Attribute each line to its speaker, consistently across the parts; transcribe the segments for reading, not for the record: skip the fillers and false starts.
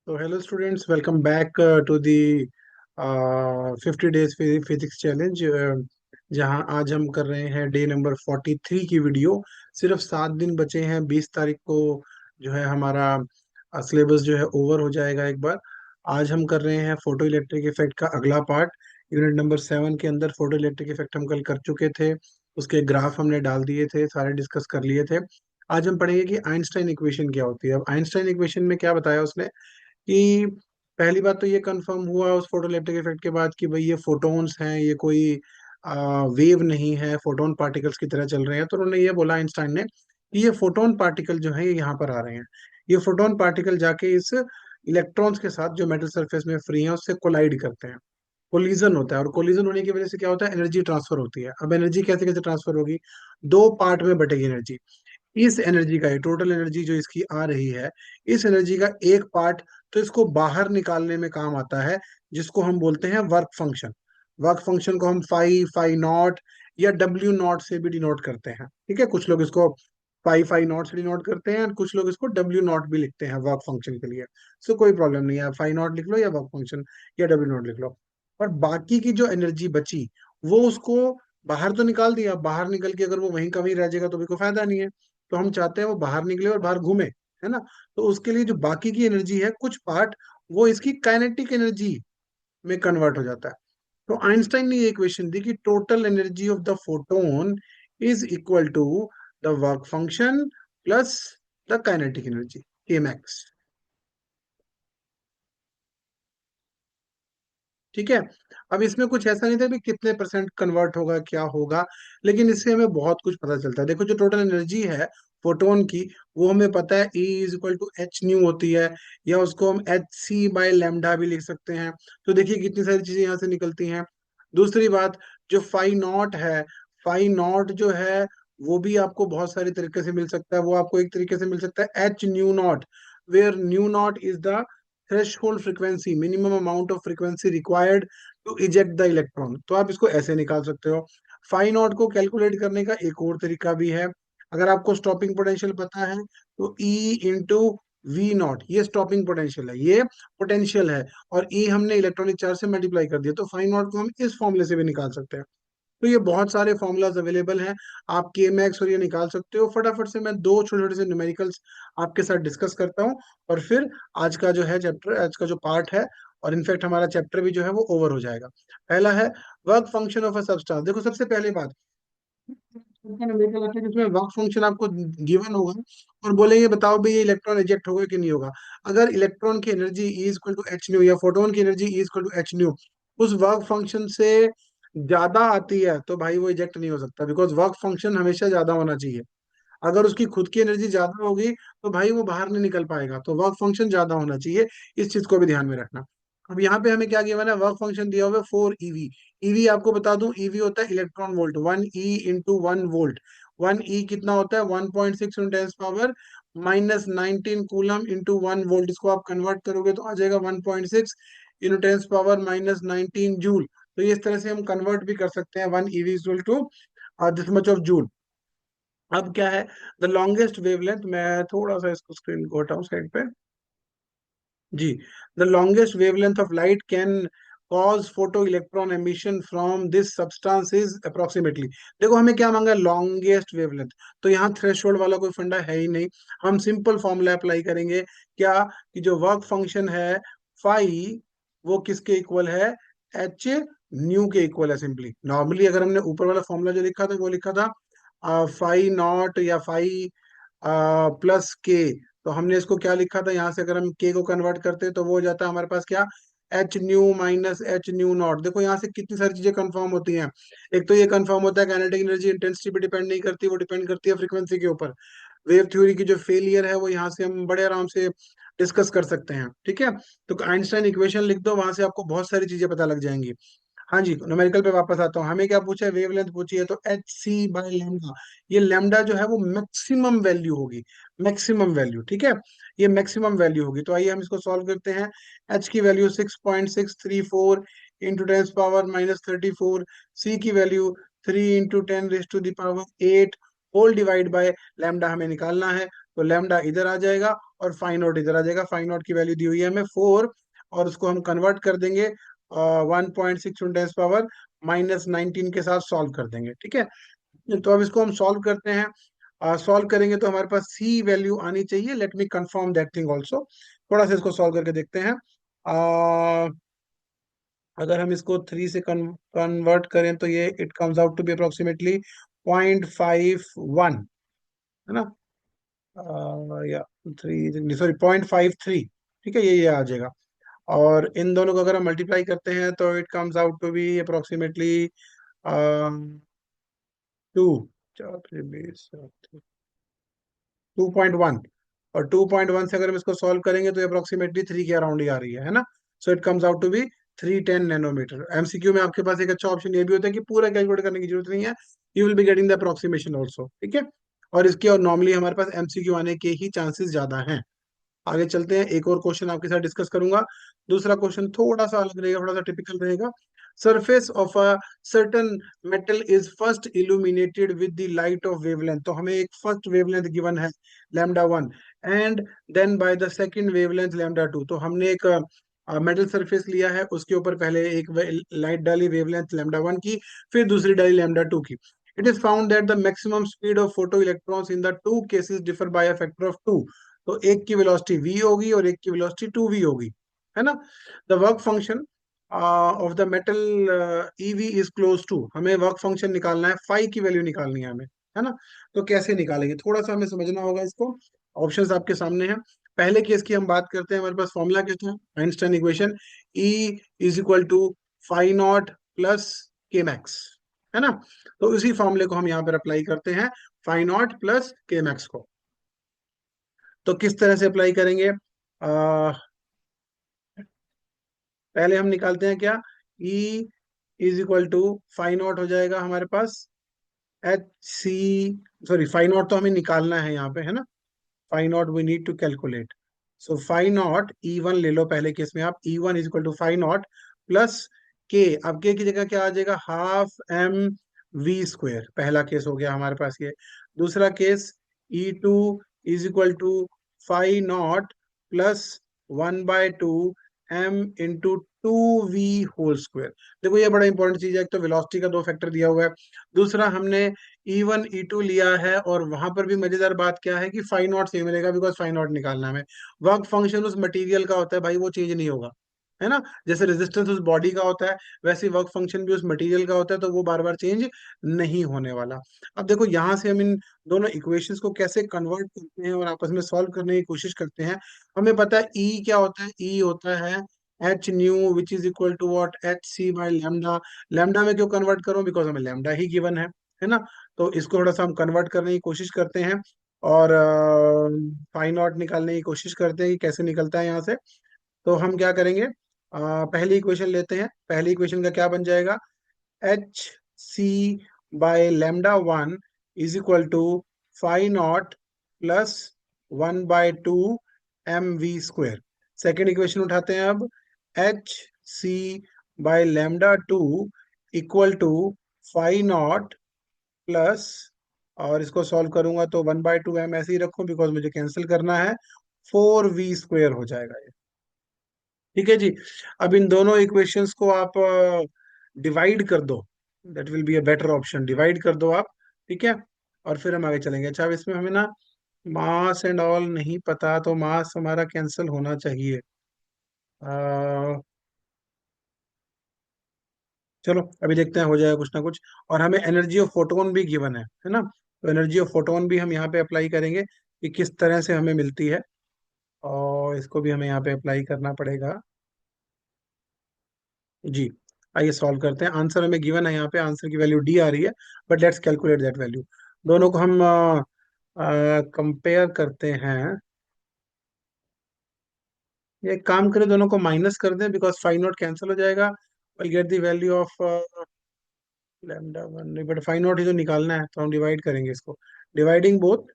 Speaker 1: So hello students, welcome back to the 50 days physics challenge, जहां आज हम कर रहे हैं डे नंबर 43 की वीडियो। सिर्फ 7 दिन बचे हैं, 20 तारीख को जो है हमारा सिलेबस जो है ओवर हो जाएगा एक बार। आज हम कर रहे हैं फोटो इलेक्ट्रिक इफेक्ट का अगला पार्ट। यूनिट नंबर 7 के अंदर फोटो इलेक्ट्रिक इफेक्ट हम कल कर चुके थे, उसके ग्राफ हमने डाल दिए थे, सारे डिस्कस कर लिए थे। आज हम पढ़ेंगे कि आइंस्टाइन इक्वेशन क्या होती है। अब आइंस्टाइन इक्वेशन में क्या बताया उसने कि पहली बात तो ये कंफर्म हुआ उस फोटोइलेक्ट्रिक इफेक्ट के बाद कि भाई ये फोटॉन्स हैं, ये कोई वेव नहीं है, फोटोन पार्टिकल्स की तरह चल रहे हैं। तो उन्होंने ये बोला आइंस्टाइन ने कि ये फोटोन पार्टिकल जो है ये यहाँ पर आ रहे हैं। ये फोटोन पार्टिकल जाके इस इलेक्ट्रॉन्स के साथ जो मेटल सरफेस में फ्री है उससे कोलाइड करते हैं। कोलिजन होता है, और कोलिजन होने की वजह से क्या होता है, एनर्जी ट्रांसफर होती है। अब एनर्जी कैसे कैसे ट्रांसफर होगी, दो पार्ट में बटेगी एनर्जी। इस एनर्जी का, ये टोटल एनर्जी जो इसकी आ रही है, इस एनर्जी का एक पार्ट तो इसको बाहर निकालने में काम आता है, जिसको हम बोलते हैं वर्क फंक्शन। वर्क फंक्शन को हम फाई फाई नॉट या डब्ल्यू नॉट से भी डिनोट करते हैं। ठीक है, कुछ लोग इसको फाई फाई नॉट से डिनोट करते हैं और कुछ लोग इसको डब्ल्यू नॉट भी लिखते हैं वर्क फंक्शन के लिए। सो कोई प्रॉब्लम नहीं है, फाई नॉट लिख लो या वर्क फंक्शन या डब्ल्यू नॉट लिख लो। और बाकी की जो एनर्जी बची वो उसको बाहर तो निकाल दिया, बाहर निकल के अगर वो वहीं का वहीं रह जाएगा तो भी कोई फायदा नहीं है। तो हम चाहते हैं वो बाहर निकले और बाहर घूमे, है ना। तो उसके लिए जो बाकी की एनर्जी है, कुछ पार्ट वो इसकी काइनेटिक एनर्जी में कन्वर्ट हो जाता है। तो आइंस्टाइन ने ये इक्वेशन दी कि total energy of the photon is equal to the work function plus the kinetic energy, K max. ठीक है। अब इसमें कुछ ऐसा नहीं था कि कितने परसेंट कन्वर्ट होगा, क्या होगा, लेकिन इससे हमें बहुत कुछ पता चलता है। देखो, जो टोटल एनर्जी है फोटोन की, वो हमें पता है E is equal to h nu होती है, या उसको हम एच सी बाय लेमडा भी लिख सकते हैं। तो देखिए कितनी सारी चीजें यहाँ से निकलती हैं। दूसरी बात, जो फाई नॉट है, फाई नॉट जो है वो भी आपको बहुत सारे तरीके से मिल सकता है। वो आपको एक तरीके से मिल सकता है h nu not, where nu not is the threshold frequency, minimum amount of frequency required to eject the electron. तो आप इसको ऐसे निकाल सकते हो। फाई नॉट को कैलकुलेट करने का एक और तरीका भी है। अगर आपको स्टॉपिंग पोटेंशियल पता है तो E इंटू वी नॉट, ये स्टॉपिंग पोटेंशियल है, ये पोटेंशियल है, और E हमने इलेक्ट्रॉनिक चार्ज से मल्टीप्लाई कर दिया, तो फाई नॉट को हम इस फॉर्मूले से भी निकाल सकते हैं। तो ये बहुत सारे फॉर्मूलाज अवेलेबल हैं, आप के मैक्स और ये निकाल सकते हो। फटाफट से मैं दो छोटे छोटे से न्यूमेरिकल्स आपके साथ डिस्कस करता हूँ, और फिर आज का जो है चैप्टर, आज का जो पार्ट है, और इनफैक्ट हमारा चैप्टर भी जो है वो ओवर हो जाएगा। पहला है work function of a substance. देखो, सबसे पहले बात, न्यूमेरिकल आता है जिसमें वर्क फंक्शन आपको गिवन होगा और बोलेंगे बताओ भाई ये इलेक्ट्रॉन रिजेक्ट होगा कि नहीं होगा। अगर इलेक्ट्रॉन की energy E equal to h nu या फोटोन की energy E equal to h nu उस वर्क फंक्शन से ज्यादा आती है, तो भाई वो इजेक्ट नहीं हो सकता, बिकॉज वर्क फंक्शन हमेशा ज्यादा होना चाहिए। अगर उसकी खुद की एनर्जी ज्यादा होगी तो भाई वो बाहर नहीं निकल पाएगा, तो वर्क फंक्शन ज्यादा होना चाहिए। इस चीज को भी ध्यान में रखना। अब यहाँ पे हमें क्या किया मैंने, वर्क फंक्शन दिया हुआ है 4 eV। ईवी आपको बता दूं, ईवी होता है electron volt, 1 E into 1 volt. 1 E कितना होता है, 1.6 tens power -19 coulomb into 1 volt. इसको आप कन्वर्ट करोगे तो आ जाएगा 1.6 टेंस पावर -19 जूल। तो ये इस तरह से हम कन्वर्ट भी कर सकते हैं, 1 EV equal to this much of joule. अब क्या है, द लॉन्गेस्ट वेवलेंथ, मैं थोड़ा सा इसको स्क्रीन को हटाऊं साइड पे। जी, the longest wavelength of light can cause photo electron emission from this substance is approximately. देखो हमें क्या मांगा, लॉन्गेस्ट वेवलेंथ। तो यहाँ थ्रेशोल्ड वाला कोई फंडा है ही नहीं, हम सिंपल फॉर्मूला अप्लाई करेंगे। क्या, कि जो वर्क फंक्शन है फाई, वो किसके इक्वल है, एच न्यू के इक्वल है। सिंपली नॉर्मली अगर हमने ऊपर वाला फॉर्मूला जो लिखा था वो लिखा था फाई नॉट या फाई प्लस के, तो हमने इसको क्या लिखा था, यहाँ से अगर हम के को कन्वर्ट करते हैं तो वो हो जाता है हमारे पास क्या, H new minus H nu not. देखो यहाँ से कितनी सारी चीजें कंफर्म होती हैं। एक तो ये कंफर्म होता है काइनेटिक एनर्जी इंटेंसिटी पे डिपेंड नहीं करती, वो डिपेंड करती है फ्रीक्वेंसी के ऊपर। वेव थ्योरी की जो फेलियर है वो यहाँ से हम बड़े आराम से डिस्कस कर सकते हैं। ठीक है, तो आइंस्टाइन इक्वेशन लिख दो, वहां से आपको बहुत सारी चीजें पता लग जाएंगी। हाँ जी, न्यूमेरिकल पे वापस आता हूँ। हमें क्या पूछा है, वेवलेंथ पूछी है, तो एच सी बाय लेमडा। ये लेमडा जो है वो मैक्सिमम वैल्यू होगी, मैक्सिमम वैल्यू। ठीक है, ये मैक्सिमम वैल्यू होगी। तो आइए हम इसको सॉल्व करते हैं। एच की वैल्यू 6.634 इंटू टेन पावर -34, सी की value 3 into 10 raise to the power 8 whole divide by lambda हमें निकालना है। तो लैम्डा इधर आ जाएगा और फाई नॉट इधर आ जाएगा। फाई नॉट की वैल्यू दी हुई है हमें 4, और उसको हम कन्वर्ट कर देंगे 1.6 × 10⁻⁻19 के साथ सॉल्व कर देंगे, ठीक है। तो अब इसको हम सॉल्व करते हैं। सॉल्व करेंगे तो हमारे पास सी वैल्यू आनी चाहिए। Let me confirm that thing also. थोड़ा सा इसको सॉल्व करके देखते हैं। अगर हम इसको 3 से कन्वर्ट करें तो ये it comes out to be approximately 0.51, है ना। या 3, सॉरी 0.53, ठीक है, ये आ जाएगा। और इन दोनों को अगर हम मल्टीप्लाई करते हैं तो it comes out to be approximately 2, 2.1। और 2.1 से अगर हम इसको सॉल्व करेंगे तो अप्रोक्सीमेटली 3 के अराउंड ही आ रही है ना। So it comes out to be 310 nanometre. MCQ में आपके पास एक अच्छा ऑप्शन ये भी होता है कि पूरा कैलकुलेट करने की जरूरत नहीं है, you will be getting the approximation also, ठीक है। और इसके और नॉर्मली हमारे पास एमसीक्यू आने के ही चांसेस ज्यादा हैं। आगे चलते हैं, एक और क्वेश्चन आपके साथ डिस्कस करूंगा। दूसरा क्वेश्चन थोड़ा सा अलग रहेगा, थोड़ा सा टिपिकल रहेगा। Surface of a certain metal is first illuminated with the light of wavelength. तो हमें एक फर्स्ट वेवलेंथ गिवन है λ1, and then by the second wavelength λ2। तो हमने एक मेटल सरफेस लिया है, उसके ऊपर पहले एक लाइट डाली वेवलेंथ λ1 की, फिर दूसरी डाली λ2 की। It is found that the maximum speed of photo electrons in the two cases differ by a factor of 2। तो एक की वेलोसिटी v होगी और एक की वेलोसिटी 2v होगी, है ना। The work function of the metal ev is close to. हमें वर्क फंक्शन निकालना है, फाई की वैल्यू निकालनी है हमें, है ना। तो कैसे निकालेंगे, थोड़ा सा हमें समझना होगा इसको। ऑप्शंस आपके सामने हैं। पहले केस की हम बात करते हैं। हमारे पास फॉर्मूला क्या था, Einstein equation, E is equal to phi not plus K max, है ना। तो उसी फॉर्मूले को हम यहाँ पर अप्लाई करते हैं, phi not plus K max को। तो किस तरह से अप्लाई करेंगे, पहले हम निकालते हैं क्या, E is equal to phi naught हो जाएगा हमारे पास H C, sorry phi naught तो हमें निकालना है यहाँ पे, है ना। Phi naught we need to calculate. So phi naught E1 ले लो पहले केस में आप, E1 is equal to phi not plus K. अब के की जगह क्या आ जाएगा, ½ mv²। पहला केस हो गया हमारे पास ये। दूसरा case E2 is equal to phi not plus 1/2m × 2v² देखो ये बड़ा इंपॉर्टेंट चीज है, एक तो वेलोसिटी का दो फैक्टर दिया हुआ है, दूसरा हमने E1 E2 लिया है, और वहां पर भी मजेदार बात क्या है कि फाई नॉट सेम मिलेगा, बिकॉज फाई नॉट निकालना है हमें। वर्क फंक्शन उस मटेरियल का होता है भाई, वो चेंज नहीं होगा, है ना। जैसे रेजिस्टेंस उस बॉडी का होता है, वैसे वर्क फंक्शन भी उस मटेरियल का होता है, तो वो बार बार चेंज नहीं होने वाला। अब देखो यहाँ से हम इन दोनों इक्वेशंस को कैसे कन्वर्ट करते हैं और आपस में सॉल्व करने की कोशिश करते हैं। हमें पता है ई क्या होता है, ई होता है h nu which is equal to what, h c by lambda. Lambda में क्यों कन्वर्ट करूं, बिकॉज हमें लैम्डा ही गिवन है ना। तो इसको थोड़ा सा हम कन्वर्ट करने की कोशिश करते हैं, और फाई नॉट निकालने की कोशिश करते हैं कि कैसे निकलता है यहाँ से। तो हम क्या करेंगे, पहली इक्वेशन लेते हैं। पहली इक्वेशन का क्या बन जाएगा, H C by λ1 is equal to phi not plus 1/2mv²। Second equation उठाते हैं अब, H C by λ2 equal to phi not plus, और इसको सॉल्व करूंगा तो 1/2m ऐसे ही रखूं बिकॉज मुझे कैंसिल करना है, 4v² हो जाएगा ये, ठीक है जी। अब इन दोनों इक्वेशंस को आप डिवाइड कर दो, that will be a better option. Divide कर दो आप, ठीक है, और फिर हम आगे चलेंगे। अच्छा अब इसमें हमें ना मास एंड ऑल नहीं पता, तो मास हमारा कैंसिल होना चाहिए। चलो अभी देखते हैं हो जाएगा कुछ ना कुछ। और हमें एनर्जी ऑफ फोटोन भी गिवन है ना। तो एनर्जी ऑफ फोटोन भी हम यहाँ पे अप्लाई करेंगे कि किस तरह से हमें मिलती है, और इसको भी हमें यहाँ पे अप्लाई करना पड़ेगा जी। आइए सॉल्व करते हैं। आंसर हमें गिवन है, यहाँ पे आंसर की वैल्यू डी आ रही है, but let's calculate that value. दोनों को हम कंपेयर करते हैं। ये एक काम करें, दोनों को माइनस कर दें, बिकॉज फाइव नॉट कैंसिल हो जाएगा। Will get the value of λ1, but phi naught ही तो निकालना है, तो हम डिवाइड करेंगे इसको। Dividing both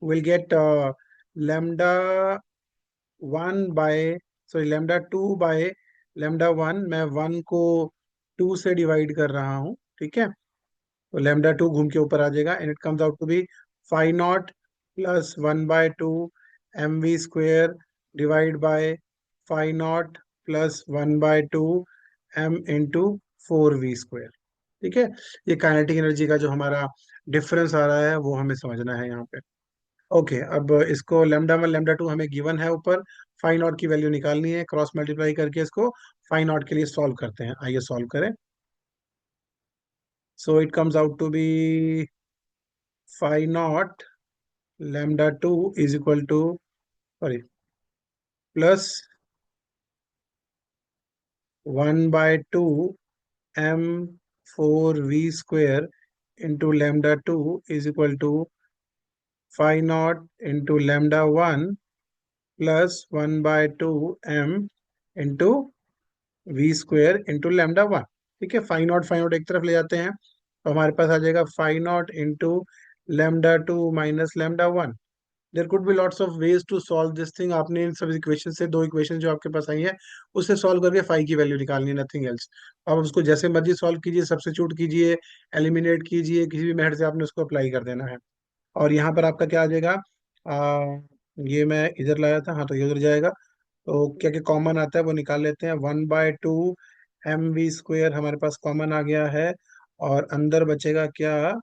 Speaker 1: will get λ1 by, sorry λ2 by λ1। मैं 1 को 2 से डिवाइड कर रहा हूँ, ठीक है। तो λ2 घूम के ऊपर आ जाएगा, and it comes out to be phi not plus 1/2 mv² divide by phi not plus 1/2 m into 4v²। ठीक है, ये काइनेटिक एनर्जी का जो हमारा डिफरेंस आ रहा है वो हमें समझना है यहाँ पे। ओके, अब इसको λ1 λ2 हमें गिवन है ऊपर, फाइ नॉट की वैल्यू निकालनी है, क्रॉस मल्टीप्लाई करके इसको फाइ नॉट के लिए सॉल्व करते हैं। आइए सॉल्व करें। So it comes out to be phi naught λ2 is equal to, sorry, plus 1/2 m4v² into λ2 is equal to phi naught into λ1 plus 1/2 m into v² into λ1। ठीक है, फाइ नॉट एक तरफ ले जाते हैं तो हमारे पास आ जाएगा phi naught into λ2 minus λ1। There could be lots of ways to solve this thing. आपने इन सब इक्वेशन से, दो इक्वेशन जो आपके पास आई है उससे सॉल्व करके फाइ की वैल्यू निकालनी है, नथिंग एल्स। आप उसको जैसे मर्जी सॉल्व कीजिए, सब्स्टिट्यूट कीजिए, एलिमिनेट कीजिए, किसी भी मेथड से आपने उसको अप्लाई कर देना है। और यहाँ पर आपका क्या आ जाएगा, ये मैं इधर लाया था, हाँ तो ये उधर जाएगा। तो क्या क्या कॉमन आता है वो निकाल लेते हैं। 1/2 mv² हमारे पास कॉमन आ गया है, और अंदर बचेगा क्या,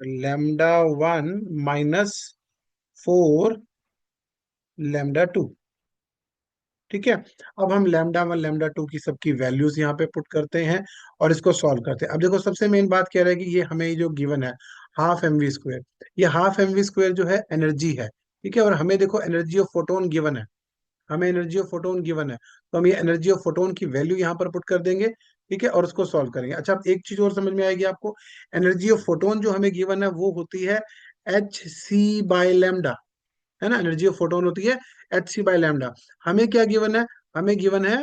Speaker 1: λ1 -4 λ2। ठीक है, अब हम λ1 λ2 की सबकी वैल्यूज यहाँ पे पुट करते हैं और इसको सॉल्व करते हैं। अब देखो, सबसे मेन बात क्या रहेगी, ये हमें जो गिवन है ½ mv², ये ½ mv² जो है एनर्जी है। ठीक है, और हमें देखो एनर्जी ऑफ फोटोन गिवन है, हमें एनर्जी ऑफ फोटोन गिवन है, तो हम ये एनर्जी ऑफ फोटोन की वैल्यू यहाँ पर पुट कर देंगे। ठीक है, और उसको सॉल्व करेंगे। अच्छा, अब एक चीज और समझ में आएगी आपको, एनर्जी ऑफ फोटोन जो हमें गिवन है वो होती है hc/λ, है ना। एनर्जी ऑफ फोटोन होती है hc/λ। हमें क्या गिवन है, हमें गिवन है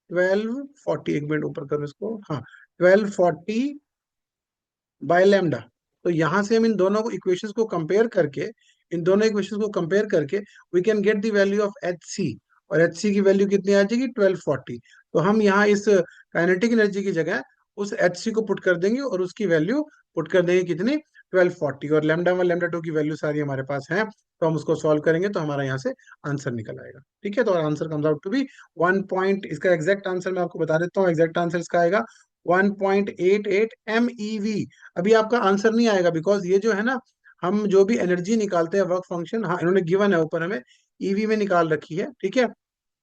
Speaker 1: 1240, एक मिनट ऊपर करो इसको, हाँ, 1240/λ। तो यहां से हम इन दोनों को इक्वेशंस को कंपेयर करके, इन दोनों इक्वेशंस को कंपेयर करके we can get the value of h c. और एच सी की वैल्यू कितनी आ जाएगी, 1240। तो हम यहाँ इस काइनेटिक एनर्जी की जगह उस एच सी को पुट कर देंगे और उसकी वैल्यू पुट कर देंगे कितनी, 1240। और λ1 λ2 की वैल्यू सारी हमारे पास है, तो हम उसको सॉल्व करेंगे तो हमारा यहाँ से आंसर निकल आएगा। ठीक है, तो answer comes out to be 1 point, इसका एग्जैक्ट आंसर मैं आपको बता देता हूँ। एग्जैक्ट आंसर इसका आएगा 1.88 MeV। अभी आपका आंसर नहीं आएगा, बिकॉज ये जो है ना, हम जो भी एनर्जी निकालते हैं वर्क फंक्शन, हाँ इन्होंने गिवन है ऊपर हमें ईवी में निकाल रखी है। ठीक है,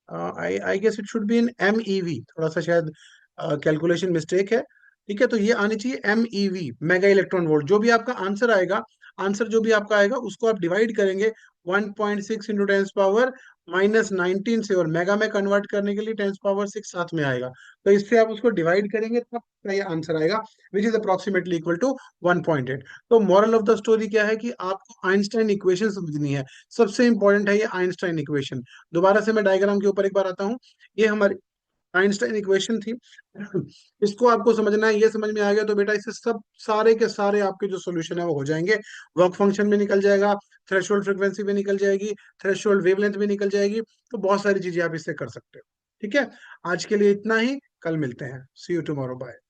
Speaker 1: I I guess it should be in MeV, थोड़ा सा शायद कैलकुलेशन मिस्टेक है। ठीक है, तो ये आनी चाहिए MeV, मेगा इलेक्ट्रॉन वोल्ट। जो भी आपका आंसर आएगा, आंसर जो भी आपका आएगा उसको आप डिवाइड करेंगे 1.6 इंटू 10⁻⁻19 से, और मेगा में कन्वर्ट करने के लिए 10⁻6 साथ में आएगा। तो इससे आप उसको डिवाइड करेंगे तब आपका ये आंसर आएगा, which is approximately equal to 1.8। तो मॉरल ऑफ द स्टोरी क्या है कि आपको आइंस्टाइन इक्वेशन समझनी है। सबसे इंपॉर्टेंट है ये आइंस्टाइन इक्वेशन। दोबारा से मैं डायग्राम के ऊपर एक बार आता हूँ। ये हमारी आइंस्टाइन इक्वेशन थी, इसको आपको समझना है। ये समझ में आ गया तो बेटा इससे सब सारे के सारे आपके जो सॉल्यूशन है वो हो जाएंगे। वर्क फंक्शन भी निकल जाएगा, थ्रेशोल्ड फ्रीक्वेंसी भी निकल जाएगी, थ्रेशोल्ड वेवलेंथ भी निकल जाएगी। तो बहुत सारी चीजें आप इससे कर सकते हो। ठीक है, आज के लिए इतना ही, कल मिलते हैं। सी यू टुमारो, बाय।